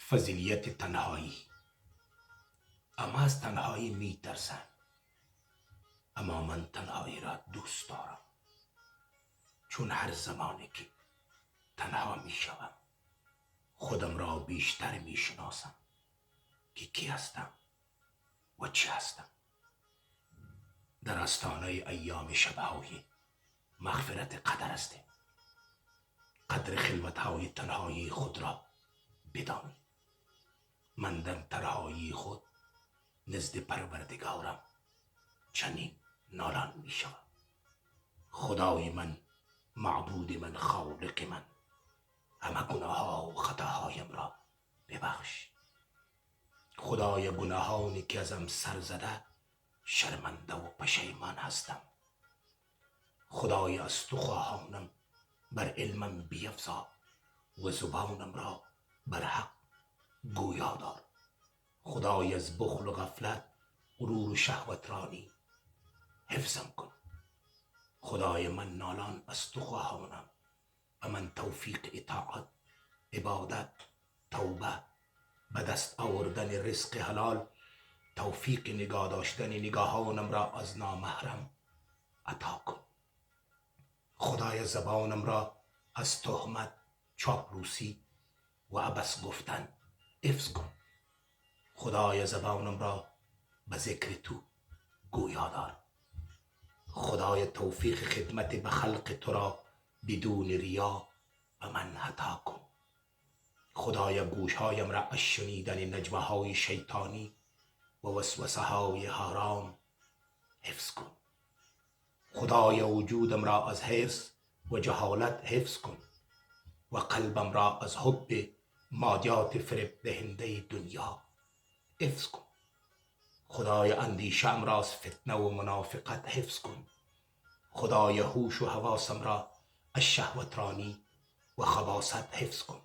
فضیلیت تنهایی. اما از تنهایی می ترسم، اما من تنهایی را دوست دارم، چون هر زمانی که تنها می شوم خودم را بیشتر می شناسم که کی هستم و چی هستم. در آستانه ایام شب‌های مغفرت قدر هستیم. قدر خلوت‌های تنهایی خود را بدانید. من در تنهایی خود نزد پروردگارم چنین نالان می شوم: خدای من، معبود من، خالق من، همه گناه‌ها و خطاهایم را ببخش. خدای، گناهانی که ازم سر زده شرمنده و پشیمان هستم. خدای، از تو خواهانم بر علمم بیفزا و زبانم را بر حق گویا دار. خدای، از بخل و غفلت، غرور و شهوت رانی حفظم کن. خدای، من نالان از تو خواهانم و من توفیق اطاعت، عبادت، توبه، به دست آوردن رزق حلال، توفیق نگاه داشتن نگاهانم را از نامحرم عطا کن. خدای، زبانم را از تهمت، چاپلوسی و عبث گفتن حفظ کن. خدای، زبانم را به ذکر تو گویا دار. خدای، توفیق خدمت به خلق تو را بدون ریا به من عطا کن. خدای، گوشهایم را از شنیدن نجوه های شیطانی و وسوسه های حرام حفظ کن. خدای، وجودم را از حرص و جهالت حفظ کن و قلبم را از حب مادیات فریب دهنده دنیا حفظ کن. خدای، اندیشه‌ام را از فتنه و منافقت حفظ کن. خدای، هوش و حواسم را از شهوت رانی و خباثت حفظ کن.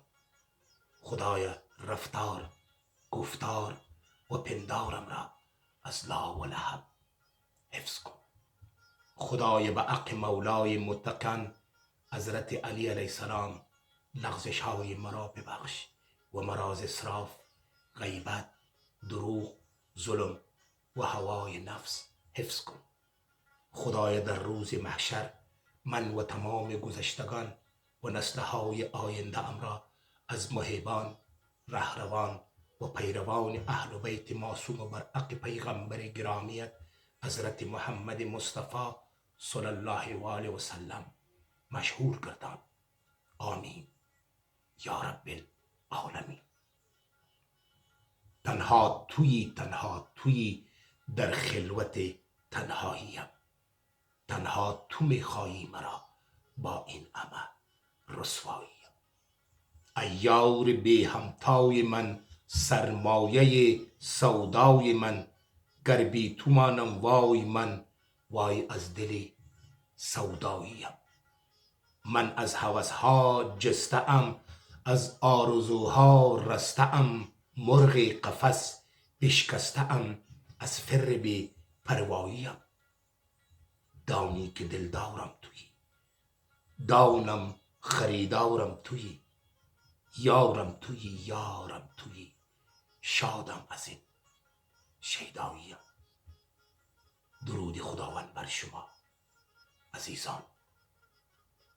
خدای، رفتار، گفتار و پندارم را از لا و لهب حفظ کن. خدای، به حق مولای متقن حضرت علی علیه السلام لغزش های مرا ببخش و مرا از اسراف، غیبت، دروغ، ظلم و هوای نفس حفظ کن. خدای، در روز محشر من و تمام گذشتگان و نسل‌های آینده ام را از محبان، رهروان و پیروان اهل بیت معصوم و برحق پیغمبر گرامیت حضرت محمد مصطفی صلی الله و آله و سلم مشهور گردان. آمین یا رب العالمین. تنها تویی در خلوت تنهاییم. تنها تو میخواهی مرا با این همه رسوایی. ای یار بی همتای من، سرمایه سودای من، گر بی تو مانم وای من، وای از دل سوداییم. من از هوسها جسته ام، از آرزوها رسته ام، مرغ قفس بشکسته ام، از فر بی پرواییم. دانی که دلدارم تویی، دانم خریدارم تویی، یارم تویی، شادم از این شیداییم. درود خداوند بر شما عزیزان.